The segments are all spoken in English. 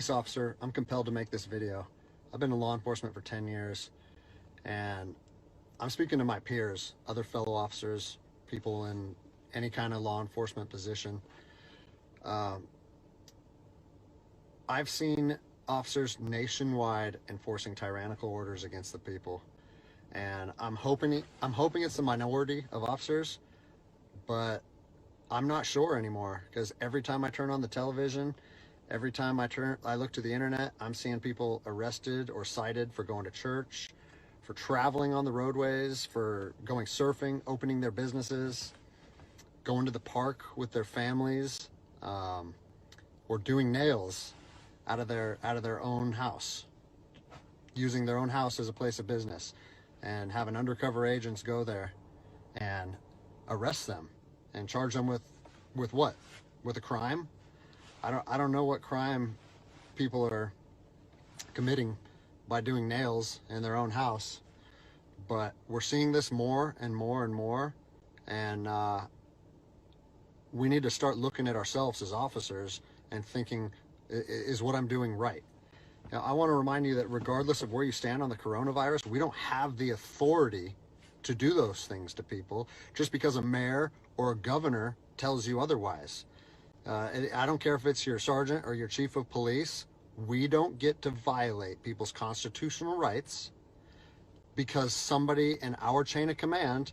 police officer, I'm compelled to make this video. I've been in law enforcement for 10 years, and I'm speaking to my peers, other fellow officers, people in any kind of law enforcement position. I've seen officers nationwide enforcing tyrannical orders against the people, and I'm hoping it's the minority of officers, but I'm not sure anymore, because every time I turn on the television, every time I look to the internet, I'm seeing people arrested or cited for going to church, for traveling on the roadways, for going surfing, opening their businesses, going to the park with their families, or doing nails out of their own house, using their own house as a place of business, and having undercover agents go there and arrest them and charge them with what? With a crime? I don't know what crime people are committing by doing nails in their own house, but we're seeing this more and more and more, and we need to start looking at ourselves as officers and thinking, is what I'm doing right? Now, I want to remind you that regardless of where you stand on the coronavirus, we don't have the authority to do those things to people just because a mayor or a governor tells you otherwise. I don't care if it's your sergeant or your chief of police. We don't get to violate people's constitutional rights because somebody in our chain of command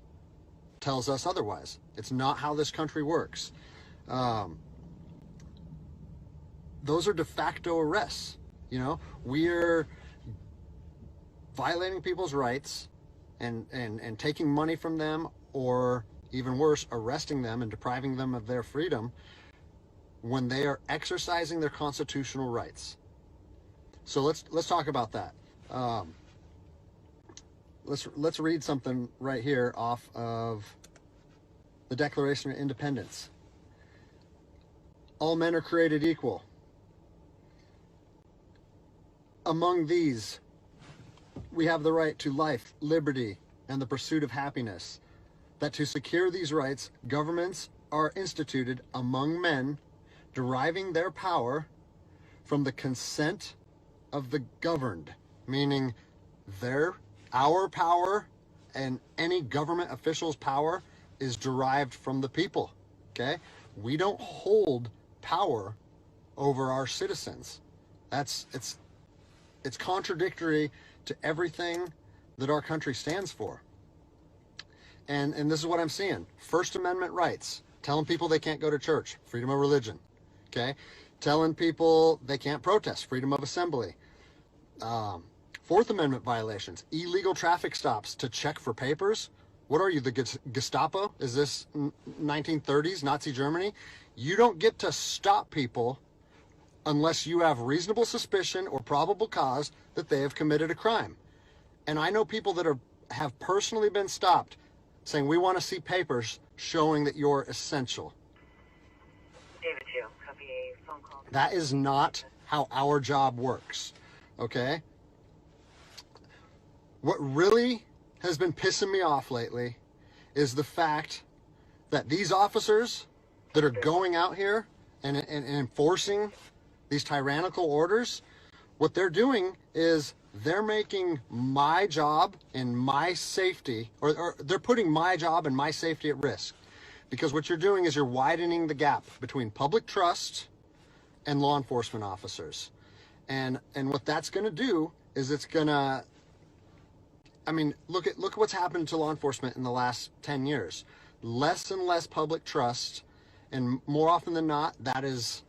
tells us otherwise. It's not how this country works. Those are de facto arrests. You know, we're violating people's rights and taking money from them, or even worse, arresting them and depriving them of their freedom when they are exercising their constitutional rights. So let's talk about that. Let's read something right here off of the Declaration of Independence. All men are created equal. Among these, we have the right to life, liberty, and the pursuit of happiness. That to secure these rights, governments are instituted among men, deriving their power from the consent of the governed, meaning our power and any government official's power is derived from the people. Okay? We don't hold power over our citizens. It's contradictory to everything that our country stands for. And this is what I'm seeing. First Amendment rights, telling people they can't go to church, freedom of religion. Okay? Telling people they can't protest, freedom of assembly. Fourth Amendment violations, illegal traffic stops to check for papers. What are you, the Gestapo? Is this 1930s Nazi Germany? You don't get to stop people unless you have reasonable suspicion or probable cause that they have committed a crime. And I know people that have personally been stopped saying, we want to see papers showing that you're essential. David 2, copy a phone call. That is not how our job works, okay? What really has been pissing me off lately is the fact that these officers that are going out here and enforcing these tyrannical orders, what they're doing is they're making my job and my safety, or they're putting my job and my safety at risk. Because what you're doing is you're widening the gap between public trust and law enforcement officers. And what that's going to do is it's going to, I mean, look at what's happened to law enforcement in the last 10 years. Less and less public trust, and more often than not, that is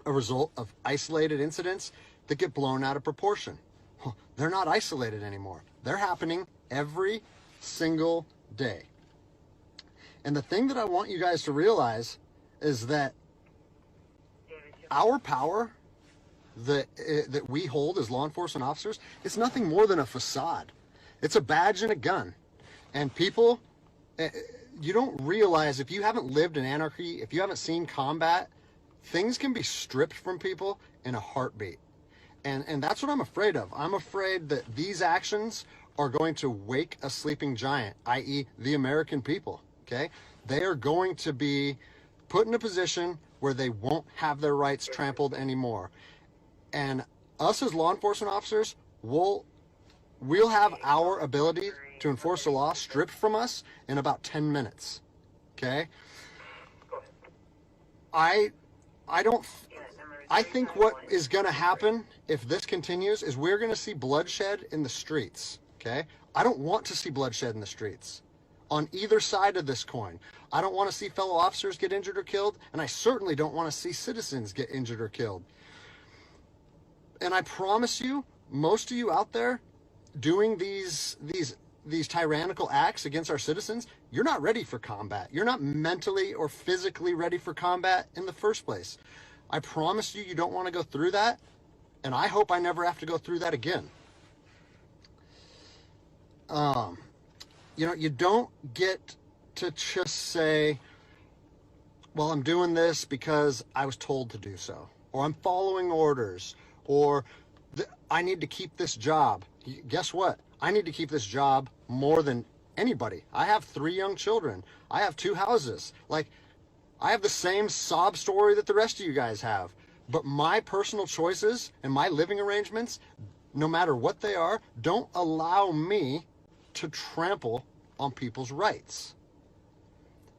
a result of isolated incidents that get blown out of proportion. They're not isolated anymore. They're happening every single day. And the thing that I want you guys to realize is that our power that we hold as law enforcement officers, it's nothing more than a facade. It's a badge and a gun. And people, you don't realize, if you haven't lived in anarchy, if you haven't seen combat, things can be stripped from people in a heartbeat. And that's what I'm afraid of. I'm afraid that these actions are going to wake a sleeping giant, i.e. the American people, okay? They are going to be put in a position where they won't have their rights trampled anymore. And us as law enforcement officers, we'll have our ability to enforce the law stripped from us in about 10 minutes. Okay? I think what is going to happen if this continues is we're going to see bloodshed in the streets. Okay? I don't want to see bloodshed in the streets on either side of this coin. I don't want to see fellow officers get injured or killed, and I certainly don't want to see citizens get injured or killed. And I promise you, most of you out there doing these tyrannical acts against our citizens, you're not ready for combat. You're not mentally or physically ready for combat in the first place. I promise you, you don't want to go through that, and I hope I never have to go through that again. You don't get to just say, well, I'm doing this because I was told to do so, or I'm following orders, or I need to keep this job. Guess what? I need to keep this job more than anybody. I have 3 young children. I have 2 houses. Like, I have the same sob story that the rest of you guys have. But my personal choices and my living arrangements, no matter what they are, don't allow me to trample on people's rights.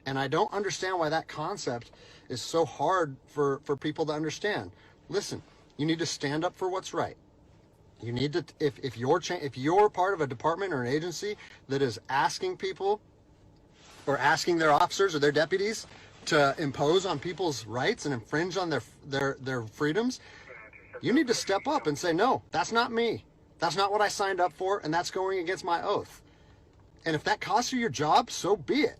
And I don't understand why that concept is so hard for people to understand. Listen, you need to stand up for what's right. You need to, if you're part of a department or an agency that is asking people or asking their officers or their deputies to impose on people's rights and infringe on their freedoms, you need to step up and say, no, that's not me. That's not what I signed up for, and that's going against my oath. And if that costs you your job, so be it.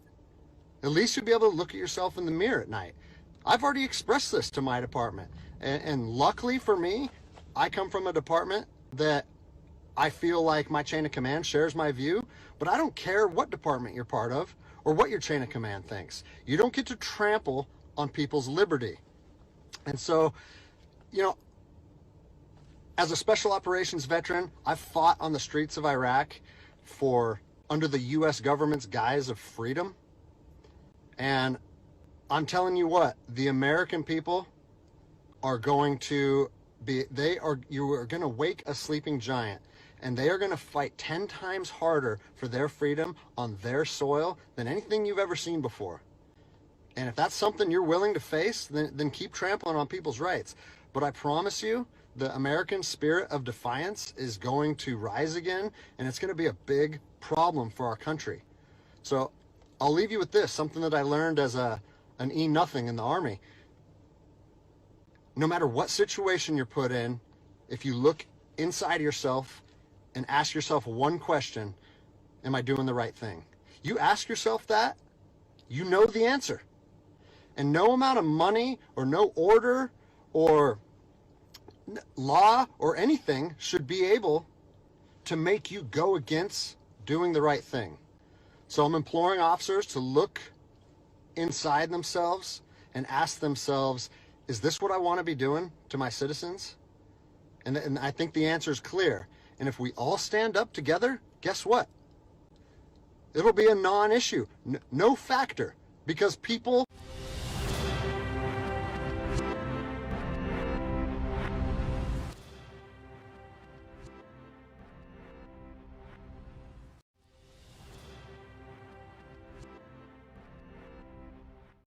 At least you'll be able to look at yourself in the mirror at night. I've already expressed this to my department. And luckily for me, I come from a department that I feel like my chain of command shares my view, but I don't care what department you're part of or what your chain of command thinks. You don't get to trample on people's liberty. And so, as a special operations veteran, I've fought on the streets of Iraq under the U.S. government's guise of freedom. And I'm telling you what, the American people are going to you are going to wake a sleeping giant, and they are going to fight 10 times harder for their freedom on their soil than anything you've ever seen before. And if that's something you're willing to face, then keep trampling on people's rights. But I promise you, the American spirit of defiance is going to rise again, and it's going to be a big problem for our country. So I'll leave you with this, something that I learned as an E-nothing in the Army. No matter what situation you're put in, if you look inside yourself and ask yourself one question, am I doing the right thing? You ask yourself that, you know the answer. And no amount of money or no order or law or anything should be able to make you go against doing the right thing. So I'm imploring officers to look inside themselves and ask themselves, is this what I want to be doing to my citizens? And I think the answer is clear. And if we all stand up together, guess what? It'll be a non-issue, no factor, because people